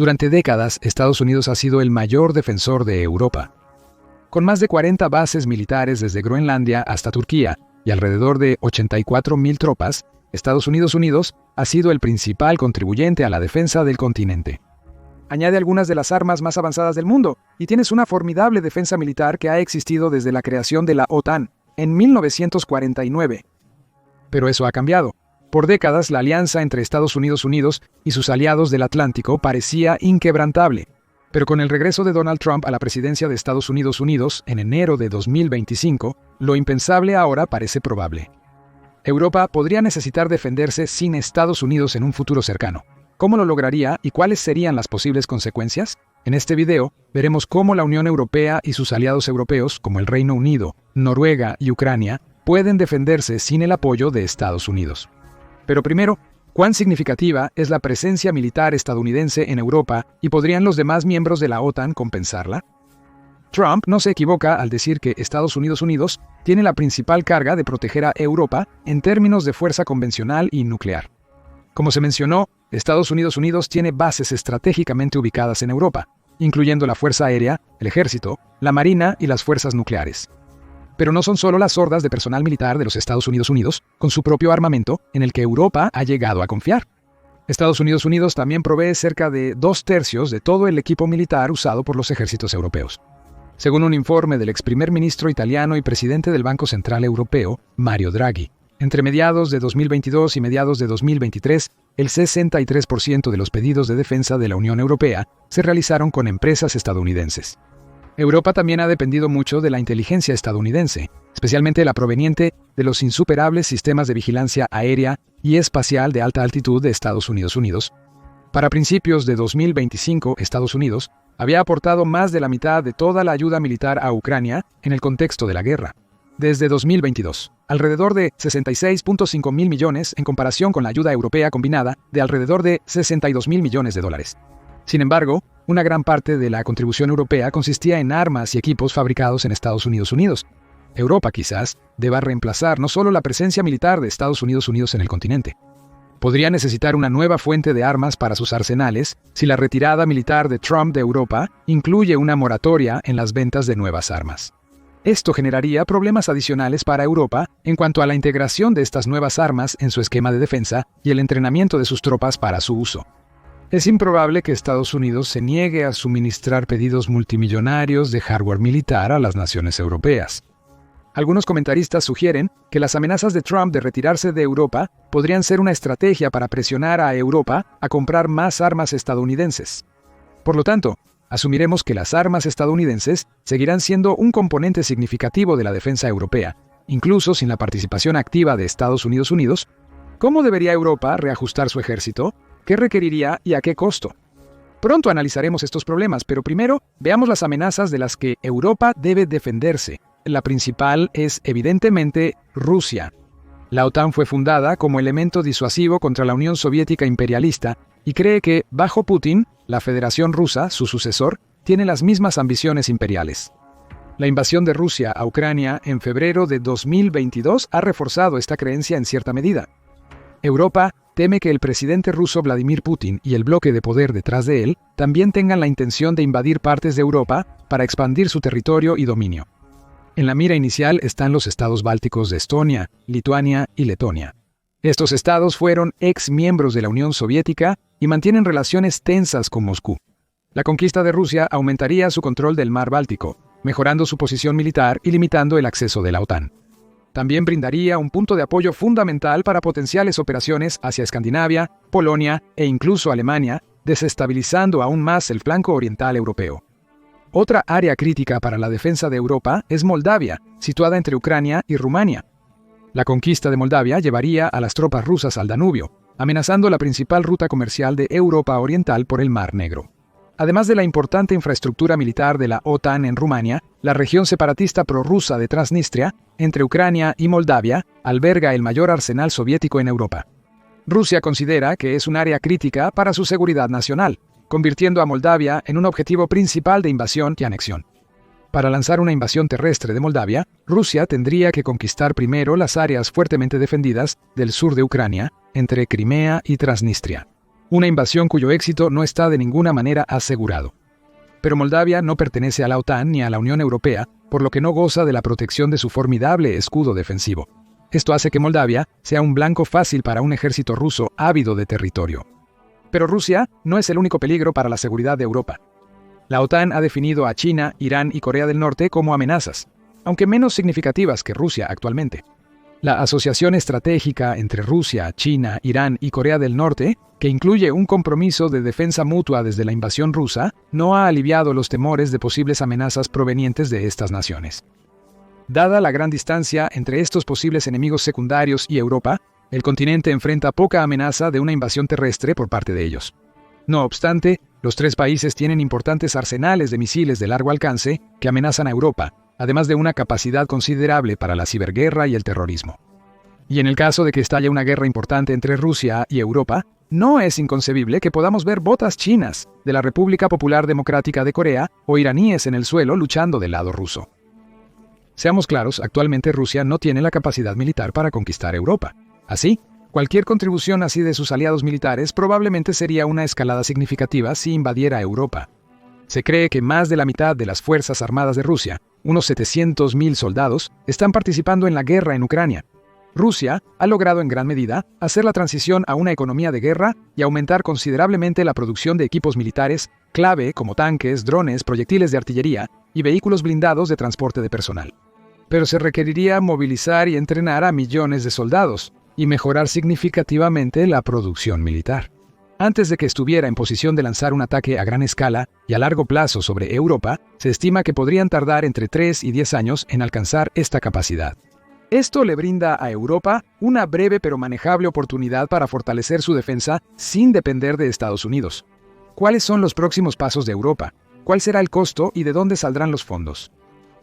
Durante décadas, Estados Unidos ha sido el mayor defensor de Europa. Con más de 40 bases militares desde Groenlandia hasta Turquía y alrededor de 84.000 tropas, Estados Unidos ha sido el principal contribuyente a la defensa del continente. Añade algunas de las armas más avanzadas del mundo y tienes una formidable defensa militar que ha existido desde la creación de la OTAN en 1949. Pero eso ha cambiado. Por décadas, la alianza entre Estados Unidos y sus aliados del Atlántico parecía inquebrantable. Pero con el regreso de Donald Trump a la presidencia de Estados Unidos en enero de 2025, lo impensable ahora parece probable. Europa podría necesitar defenderse sin Estados Unidos en un futuro cercano. ¿Cómo lo lograría y cuáles serían las posibles consecuencias? En este video veremos cómo la Unión Europea y sus aliados europeos, como el Reino Unido, Noruega y Ucrania, pueden defenderse sin el apoyo de Estados Unidos. Pero primero, ¿cuán significativa es la presencia militar estadounidense en Europa y podrían los demás miembros de la OTAN compensarla? Trump no se equivoca al decir que Estados Unidos tiene la principal carga de proteger a Europa en términos de fuerza convencional y nuclear. Como se mencionó, Estados Unidos tiene bases estratégicamente ubicadas en Europa, incluyendo la Fuerza Aérea, el Ejército, la Marina y las fuerzas nucleares. Pero no son solo las hordas de personal militar de los Estados Unidos con su propio armamento en el que Europa ha llegado a confiar. Estados Unidos también provee cerca de 2/3 de todo el equipo militar usado por los ejércitos europeos. Según un informe del ex primer ministro italiano y presidente del Banco Central Europeo, Mario Draghi, entre mediados de 2022 y mediados de 2023, el 63% de los pedidos de defensa de la Unión Europea se realizaron con empresas estadounidenses. Europa también ha dependido mucho de la inteligencia estadounidense, especialmente la proveniente de los insuperables sistemas de vigilancia aérea y espacial de alta altitud de Estados Unidos. Para principios de 2025, Estados Unidos había aportado más de la mitad de toda la ayuda militar a Ucrania en el contexto de la guerra. Desde 2022, alrededor de 66.5 mil millones en comparación con la ayuda europea combinada de alrededor de 62 mil millones de dólares. Sin embargo, una gran parte de la contribución europea consistía en armas y equipos fabricados en Estados Unidos. Europa quizás deba reemplazar no solo la presencia militar de Estados Unidos en el continente. Podría necesitar una nueva fuente de armas para sus arsenales si la retirada militar de Trump de Europa incluye una moratoria en las ventas de nuevas armas. Esto generaría problemas adicionales para Europa en cuanto a la integración de estas nuevas armas en su esquema de defensa y el entrenamiento de sus tropas para su uso. Es improbable que Estados Unidos se niegue a suministrar pedidos multimillonarios de hardware militar a las naciones europeas. Algunos comentaristas sugieren que las amenazas de Trump de retirarse de Europa podrían ser una estrategia para presionar a Europa a comprar más armas estadounidenses. Por lo tanto, asumiremos que las armas estadounidenses seguirán siendo un componente significativo de la defensa europea, incluso sin la participación activa de Estados Unidos. ¿Cómo debería Europa reajustar su ejército? ¿Qué requeriría y a qué costo? Pronto analizaremos estos problemas, pero primero veamos las amenazas de las que Europa debe defenderse. La principal es, evidentemente, Rusia. La OTAN fue fundada como elemento disuasivo contra la Unión Soviética imperialista y cree que, bajo Putin, la Federación Rusa, su sucesor, tiene las mismas ambiciones imperiales. La invasión de Rusia a Ucrania en febrero de 2022 ha reforzado esta creencia en cierta medida. Europa teme que el presidente ruso Vladimir Putin y el bloque de poder detrás de él también tengan la intención de invadir partes de Europa para expandir su territorio y dominio. En la mira inicial están los estados bálticos de Estonia, Lituania y Letonia. Estos estados fueron ex miembros de la Unión Soviética y mantienen relaciones tensas con Moscú. La conquista de Rusia aumentaría su control del mar Báltico, mejorando su posición militar y limitando el acceso de la OTAN. También brindaría un punto de apoyo fundamental para potenciales operaciones hacia Escandinavia, Polonia e incluso Alemania, desestabilizando aún más el flanco oriental europeo. Otra área crítica para la defensa de Europa es Moldavia, situada entre Ucrania y Rumania. La conquista de Moldavia llevaría a las tropas rusas al Danubio, amenazando la principal ruta comercial de Europa Oriental por el Mar Negro. Además de la importante infraestructura militar de la OTAN en Rumania, la región separatista prorrusa de Transnistria, entre Ucrania y Moldavia, alberga el mayor arsenal soviético en Europa. Rusia considera que es un área crítica para su seguridad nacional, convirtiendo a Moldavia en un objetivo principal de invasión y anexión. Para lanzar una invasión terrestre de Moldavia, Rusia tendría que conquistar primero las áreas fuertemente defendidas del sur de Ucrania, entre Crimea y Transnistria. una invasión cuyo éxito no está de ninguna manera asegurado. Pero Moldavia no pertenece a la OTAN ni a la Unión Europea, por lo que no goza de la protección de su formidable escudo defensivo. Esto hace que Moldavia sea un blanco fácil para un ejército ruso ávido de territorio. Pero Rusia no es el único peligro para la seguridad de Europa. La OTAN ha definido a China, Irán y Corea del Norte como amenazas, aunque menos significativas que Rusia actualmente. La asociación estratégica entre Rusia, China, Irán y Corea del Norte, que incluye un compromiso de defensa mutua desde la invasión rusa, no ha aliviado los temores de posibles amenazas provenientes de estas naciones. Dada la gran distancia entre estos posibles enemigos secundarios y Europa, el continente enfrenta poca amenaza de una invasión terrestre por parte de ellos. No obstante, los tres países tienen importantes arsenales de misiles de largo alcance que amenazan a Europa, además de una capacidad considerable para la ciberguerra y el terrorismo. Y en el caso de que estalle una guerra importante entre Rusia y Europa, no es inconcebible que podamos ver botas chinas de la República Popular Democrática de Corea o iraníes en el suelo luchando del lado ruso. Seamos claros, actualmente Rusia no tiene la capacidad militar para conquistar Europa. Así, cualquier contribución así de sus aliados militares probablemente sería una escalada significativa si invadiera Europa. Se cree que más de la mitad de las Fuerzas Armadas de Rusia, unos 700.000 soldados, están participando en la guerra en Ucrania. Rusia ha logrado en gran medida hacer la transición a una economía de guerra y aumentar considerablemente la producción de equipos militares clave como tanques, drones, proyectiles de artillería y vehículos blindados de transporte de personal. Pero se requeriría movilizar y entrenar a millones de soldados y mejorar significativamente la producción militar. Antes de que estuviera en posición de lanzar un ataque a gran escala y a largo plazo sobre Europa, se estima que podrían tardar entre 3 y 10 años en alcanzar esta capacidad. Esto le brinda a Europa una breve pero manejable oportunidad para fortalecer su defensa sin depender de Estados Unidos. ¿Cuáles son los próximos pasos de Europa? ¿Cuál será el costo y de dónde saldrán los fondos?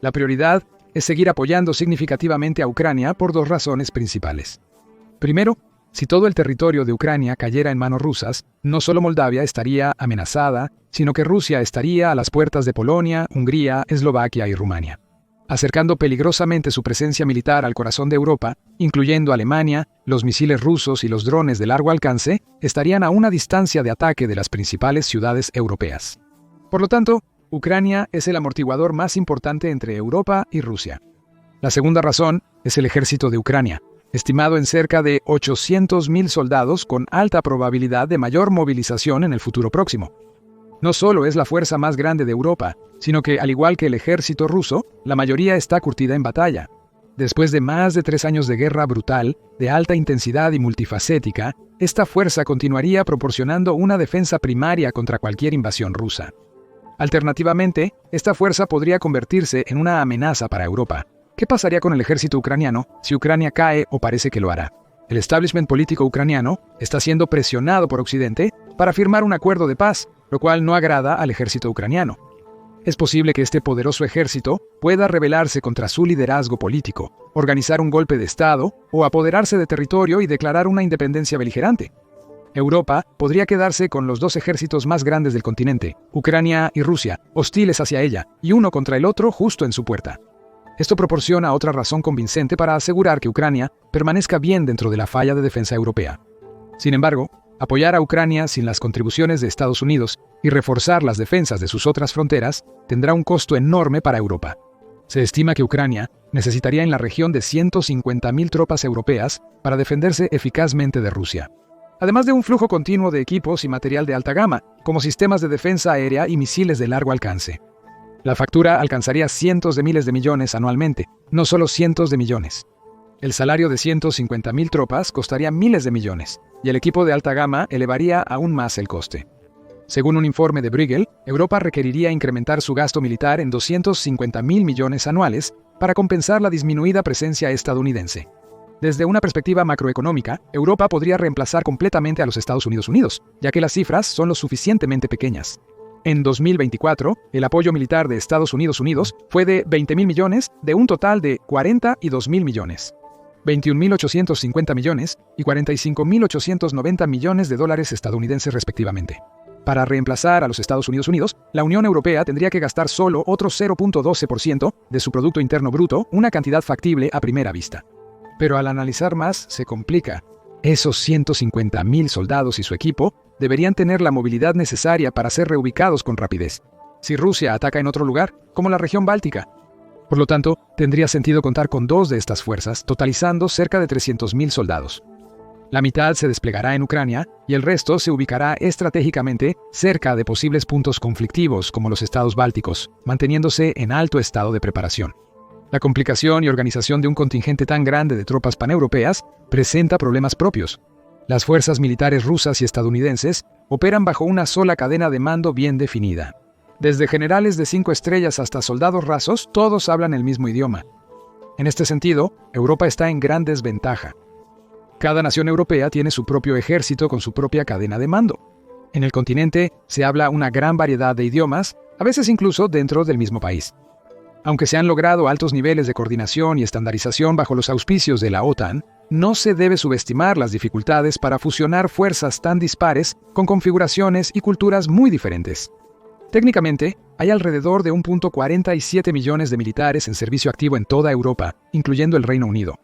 La prioridad es seguir apoyando significativamente a Ucrania por dos razones principales. Primero, si todo el territorio de Ucrania cayera en manos rusas, no solo Moldavia estaría amenazada, sino que Rusia estaría a las puertas de Polonia, Hungría, Eslovaquia y Rumania, acercando peligrosamente su presencia militar al corazón de Europa, incluyendo Alemania. Los misiles rusos y los drones de largo alcance estarían a una distancia de ataque de las principales ciudades europeas. Por lo tanto, Ucrania es el amortiguador más importante entre Europa y Rusia. La segunda razón es el ejército de Ucrania, estimado en cerca de 800.000 soldados con alta probabilidad de mayor movilización en el futuro próximo. No solo es la fuerza más grande de Europa, sino que, al igual que el ejército ruso, la mayoría está curtida en batalla. Después de más de 3 años de guerra brutal, de alta intensidad y multifacética, esta fuerza continuaría proporcionando una defensa primaria contra cualquier invasión rusa. Alternativamente, esta fuerza podría convertirse en una amenaza para Europa. ¿Qué pasaría con el ejército ucraniano si Ucrania cae o parece que lo hará? El establishment político ucraniano está siendo presionado por Occidente para firmar un acuerdo de paz, lo cual no agrada al ejército ucraniano. Es posible que este poderoso ejército pueda rebelarse contra su liderazgo político, organizar un golpe de Estado o apoderarse de territorio y declarar una independencia beligerante. Europa podría quedarse con los dos ejércitos más grandes del continente, Ucrania y Rusia, hostiles hacia ella, y uno contra el otro justo en su puerta. Esto proporciona otra razón convincente para asegurar que Ucrania permanezca bien dentro de la falla de defensa europea. Sin embargo, apoyar a Ucrania sin las contribuciones de Estados Unidos y reforzar las defensas de sus otras fronteras tendrá un costo enorme para Europa. Se estima que Ucrania necesitaría en la región de 150.000 tropas europeas para defenderse eficazmente de Rusia, además de un flujo continuo de equipos y material de alta gama, como sistemas de defensa aérea y misiles de largo alcance. La factura alcanzaría cientos de miles de millones anualmente, no solo cientos de millones. El salario de 150.000 tropas costaría miles de millones, y el equipo de alta gama elevaría aún más el coste. Según un informe de Bruegel, Europa requeriría incrementar su gasto militar en 250.000 millones anuales para compensar la disminuida presencia estadounidense. Desde una perspectiva macroeconómica, Europa podría reemplazar completamente a los Estados Unidos, ya que las cifras son lo suficientemente pequeñas. En 2024, el apoyo militar de Estados Unidos fue de 20.000 millones de un total de 42.000 millones. 21.850 millones y 45.890 millones de dólares estadounidenses respectivamente. Para reemplazar a los Estados Unidos, la Unión Europea tendría que gastar solo otro 0.12% de su Producto Interno Bruto, una cantidad factible a primera vista. Pero al analizar más, se complica. Esos 150.000 soldados y su equipo deberían tener la movilidad necesaria para ser reubicados con rapidez, si Rusia ataca en otro lugar, como la región báltica. Por lo tanto, tendría sentido contar con 2 de estas fuerzas, totalizando cerca de 300.000 soldados. La mitad se desplegará en Ucrania y el resto se ubicará estratégicamente cerca de posibles puntos conflictivos como los estados bálticos, manteniéndose en alto estado de preparación. La complicación y organización de un contingente tan grande de tropas paneuropeas presenta problemas propios. Las fuerzas militares rusas y estadounidenses operan bajo una sola cadena de mando bien definida. Desde generales de 5 estrellas hasta soldados rasos, todos hablan el mismo idioma. En este sentido, Europa está en gran desventaja. Cada nación europea tiene su propio ejército con su propia cadena de mando. En el continente se habla una gran variedad de idiomas, a veces incluso dentro del mismo país. Aunque se han logrado altos niveles de coordinación y estandarización bajo los auspicios de la OTAN, no se debe subestimar las dificultades para fusionar fuerzas tan dispares con configuraciones y culturas muy diferentes. Técnicamente, hay alrededor de 1.47 millones de militares en servicio activo en toda Europa, incluyendo el Reino Unido.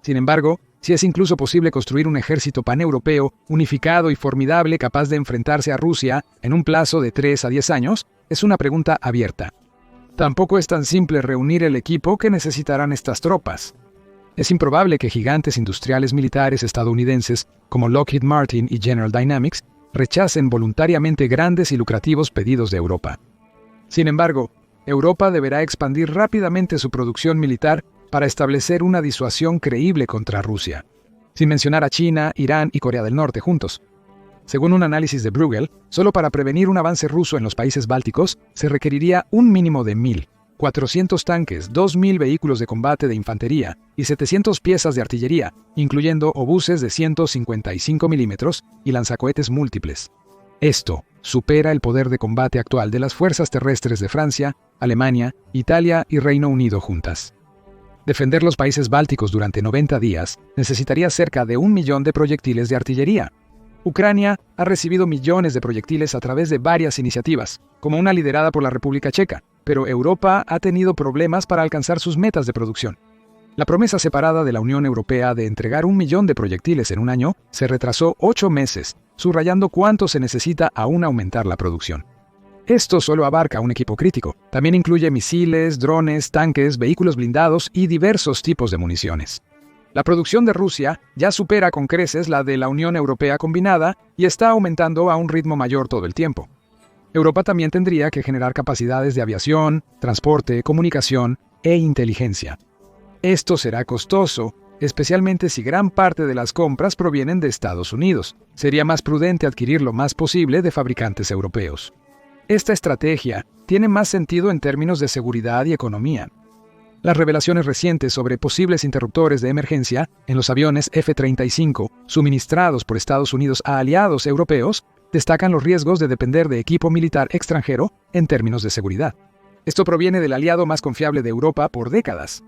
Sin embargo, si es incluso posible construir un ejército paneuropeo, unificado y formidable capaz de enfrentarse a Rusia en un plazo de 3 a 10 años, es una pregunta abierta. Tampoco es tan simple reunir el equipo que necesitarán estas tropas. Es improbable que gigantes industriales militares estadounidenses como Lockheed Martin y General Dynamics rechacen voluntariamente grandes y lucrativos pedidos de Europa. Sin embargo, Europa deberá expandir rápidamente su producción militar para establecer una disuasión creíble contra Rusia, sin mencionar a China, Irán y Corea del Norte juntos. Según un análisis de Bruegel, solo para prevenir un avance ruso en los países bálticos se requeriría un mínimo de 1.400 tanques, 2.000 vehículos de combate de infantería y 700 piezas de artillería, incluyendo obuses de 155 milímetros y lanzacohetes múltiples. Esto supera el poder de combate actual de las fuerzas terrestres de Francia, Alemania, Italia y Reino Unido juntas. Defender los países bálticos durante 90 días necesitaría cerca de 1 millón de proyectiles de artillería. Ucrania ha recibido millones de proyectiles a través de varias iniciativas, como una liderada por la República Checa, pero Europa ha tenido problemas para alcanzar sus metas de producción. La promesa separada de la Unión Europea de entregar 1 millón de proyectiles en un año se retrasó 8 meses, subrayando cuánto se necesita aún aumentar la producción. Esto solo abarca un equipo crítico. También incluye misiles, drones, tanques, vehículos blindados y diversos tipos de municiones. La producción de Rusia ya supera con creces la de la Unión Europea combinada y está aumentando a un ritmo mayor todo el tiempo. Europa también tendría que generar capacidades de aviación, transporte, comunicación e inteligencia. Esto será costoso, especialmente si gran parte de las compras provienen de Estados Unidos. Sería más prudente adquirir lo más posible de fabricantes europeos. Esta estrategia tiene más sentido en términos de seguridad y economía. Las revelaciones recientes sobre posibles interruptores de emergencia en los aviones F-35 suministrados por Estados Unidos a aliados europeos destacan los riesgos de depender de equipo militar extranjero en términos de seguridad. Esto proviene del aliado más confiable de Europa por décadas.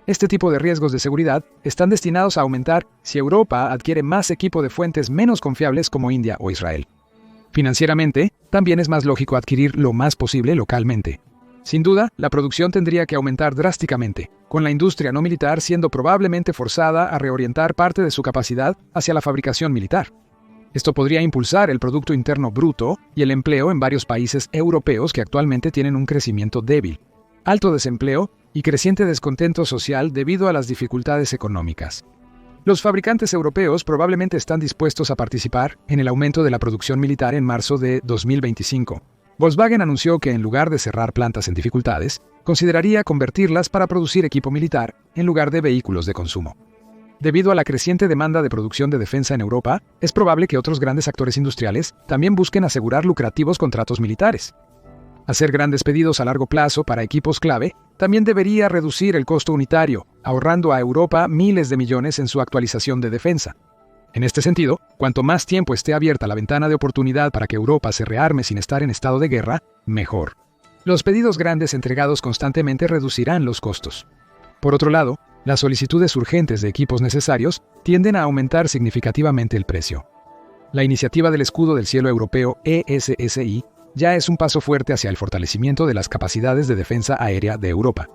Este tipo de riesgos de seguridad están destinados a aumentar si Europa adquiere más equipo de fuentes menos confiables como India o Israel. Financieramente, también es más lógico adquirir lo más posible localmente. Sin duda, la producción tendría que aumentar drásticamente, con la industria no militar siendo probablemente forzada a reorientar parte de su capacidad hacia la fabricación militar. Esto podría impulsar el Producto Interno Bruto y el empleo en varios países europeos que actualmente tienen un crecimiento débil, alto desempleo y creciente descontento social debido a las dificultades económicas. Los fabricantes europeos probablemente están dispuestos a participar en el aumento de la producción militar en marzo de 2025. Volkswagen anunció que en lugar de cerrar plantas en dificultades, consideraría convertirlas para producir equipo militar en lugar de vehículos de consumo. Debido a la creciente demanda de producción de defensa en Europa, es probable que otros grandes actores industriales también busquen asegurar lucrativos contratos militares. Hacer grandes pedidos a largo plazo para equipos clave también debería reducir el costo unitario, ahorrando a Europa miles de millones en su actualización de defensa. En este sentido, cuanto más tiempo esté abierta la ventana de oportunidad para que Europa se rearme sin estar en estado de guerra, mejor. Los pedidos grandes entregados constantemente reducirán los costos. Por otro lado, las solicitudes urgentes de equipos necesarios tienden a aumentar significativamente el precio. La iniciativa del Escudo del Cielo Europeo ESSI ya es un paso fuerte hacia el fortalecimiento de las capacidades de defensa aérea de Europa.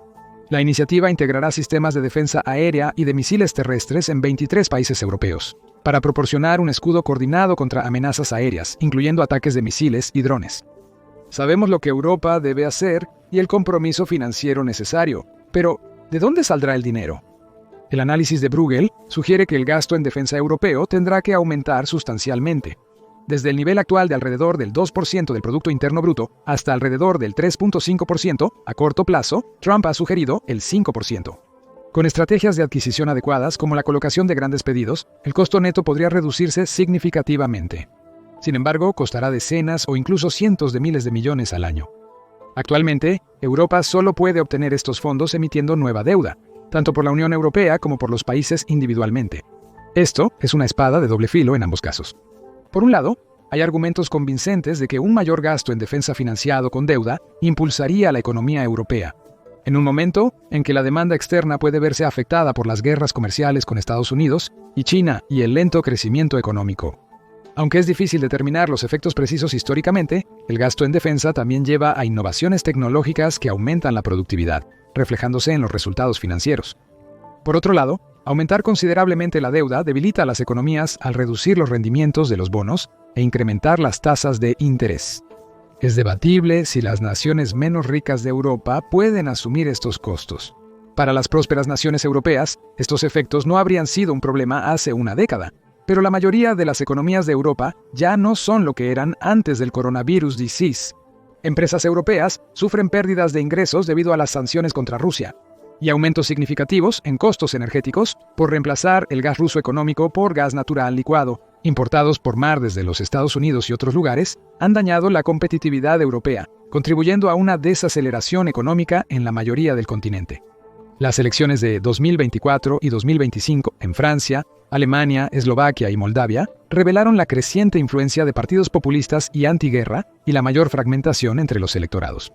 La iniciativa integrará sistemas de defensa aérea y de misiles terrestres en 23 países europeos, para proporcionar un escudo coordinado contra amenazas aéreas, incluyendo ataques de misiles y drones. Sabemos lo que Europa debe hacer y el compromiso financiero necesario, pero ¿de dónde saldrá el dinero? El análisis de Bruegel sugiere que el gasto en defensa europeo tendrá que aumentar sustancialmente, desde el nivel actual de alrededor del 2% del Producto Interno Bruto hasta alrededor del 3.5%, a corto plazo, Trump ha sugerido el 5%. Con estrategias de adquisición adecuadas, como la colocación de grandes pedidos, el costo neto podría reducirse significativamente. Sin embargo, costará decenas o incluso cientos de miles de millones al año. Actualmente, Europa solo puede obtener estos fondos emitiendo nueva deuda, tanto por la Unión Europea como por los países individualmente. Esto es una espada de doble filo en ambos casos. Por un lado, hay argumentos convincentes de que un mayor gasto en defensa financiado con deuda impulsaría la economía europea, en un momento en que la demanda externa puede verse afectada por las guerras comerciales con Estados Unidos y China y el lento crecimiento económico. Aunque es difícil determinar los efectos precisos históricamente, el gasto en defensa también lleva a innovaciones tecnológicas que aumentan la productividad, reflejándose en los resultados financieros. Por otro lado, aumentar considerablemente la deuda debilita a las economías al reducir los rendimientos de los bonos e incrementar las tasas de interés. Es debatible si las naciones menos ricas de Europa pueden asumir estos costos. Para las prósperas naciones europeas, estos efectos no habrían sido un problema hace una década, pero la mayoría de las economías de Europa ya no son lo que eran antes del coronavirus disease. Empresas europeas sufren pérdidas de ingresos debido a las sanciones contra Rusia y aumentos significativos en costos energéticos por reemplazar el gas ruso económico por gas natural licuado, importados por mar desde los Estados Unidos y otros lugares, han dañado la competitividad europea, contribuyendo a una desaceleración económica en la mayoría del continente. Las elecciones de 2024 y 2025 en Francia, Alemania, Eslovaquia y Moldavia revelaron la creciente influencia de partidos populistas y antiguerra y la mayor fragmentación entre los electorados.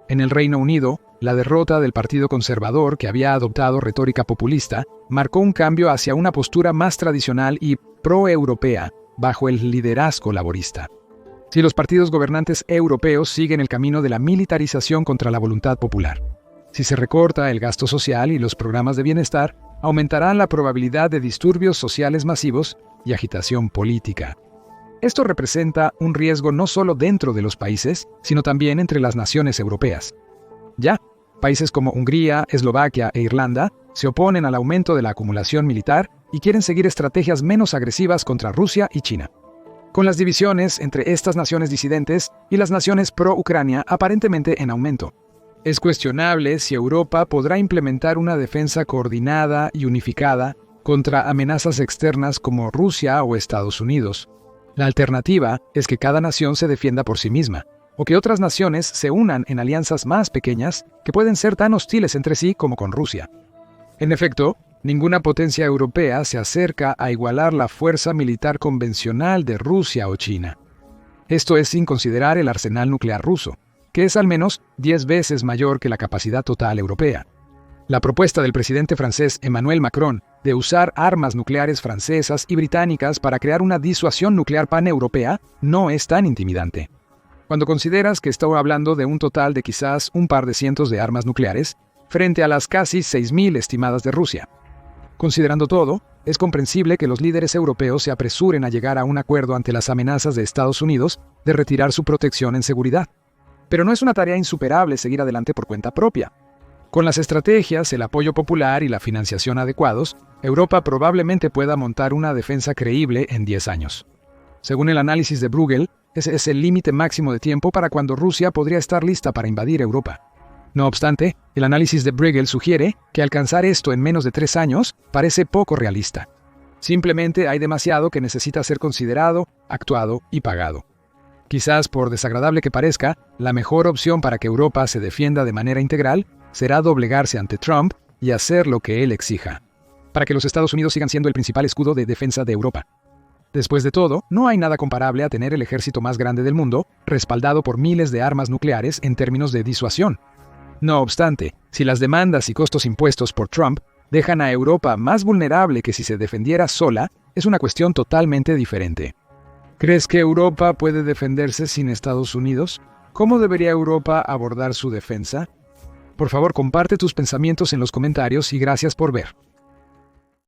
En el Reino Unido, la derrota del Partido Conservador, que había adoptado retórica populista, marcó un cambio hacia una postura más tradicional y pro-europea, bajo el liderazgo laborista. Si los partidos gobernantes europeos siguen el camino de la militarización contra la voluntad popular, si se recorta el gasto social y los programas de bienestar, aumentará la probabilidad de disturbios sociales masivos y agitación política. Esto representa un riesgo no solo dentro de los países, sino también entre las naciones europeas. Ya, países como Hungría, Eslovaquia e Irlanda se oponen al aumento de la acumulación militar y quieren seguir estrategias menos agresivas contra Rusia y China. Con las divisiones entre estas naciones disidentes y las naciones pro-Ucrania aparentemente en aumento, es cuestionable si Europa podrá implementar una defensa coordinada y unificada contra amenazas externas como Rusia o Estados Unidos. La alternativa es que cada nación se defienda por sí misma, o que otras naciones se unan en alianzas más pequeñas que pueden ser tan hostiles entre sí como con Rusia. En efecto, ninguna potencia europea se acerca a igualar la fuerza militar convencional de Rusia o China. Esto es sin considerar el arsenal nuclear ruso, que es al menos 10 veces mayor que la capacidad total europea. La propuesta del presidente francés Emmanuel Macron de usar armas nucleares francesas y británicas para crear una disuasión nuclear paneuropea no es tan intimidante. Cuando consideras que está hablando de un total de quizás un par de cientos de armas nucleares, frente a las casi 6.000 estimadas de Rusia. Considerando todo, es comprensible que los líderes europeos se apresuren a llegar a un acuerdo ante las amenazas de Estados Unidos de retirar su protección en seguridad. Pero no es una tarea insuperable seguir adelante por cuenta propia. Con las estrategias, el apoyo popular y la financiación adecuados, Europa probablemente pueda montar una defensa creíble en 10 años. Según el análisis de Bruegel, ese es el límite máximo de tiempo para cuando Rusia podría estar lista para invadir Europa. No obstante, el análisis de Bruegel sugiere que alcanzar esto en menos de 3 años parece poco realista. Simplemente hay demasiado que necesita ser considerado, actuado y pagado. Quizás, por desagradable que parezca, la mejor opción para que Europa se defienda de manera integral será doblegarse ante Trump y hacer lo que él exija, para que los Estados Unidos sigan siendo el principal escudo de defensa de Europa. Después de todo, no hay nada comparable a tener el ejército más grande del mundo, respaldado por miles de armas nucleares en términos de disuasión. No obstante, si las demandas y costos impuestos por Trump dejan a Europa más vulnerable que si se defendiera sola, es una cuestión totalmente diferente. ¿Crees que Europa puede defenderse sin Estados Unidos? ¿Cómo debería Europa abordar su defensa? Por favor, comparte tus pensamientos en los comentarios y gracias por ver.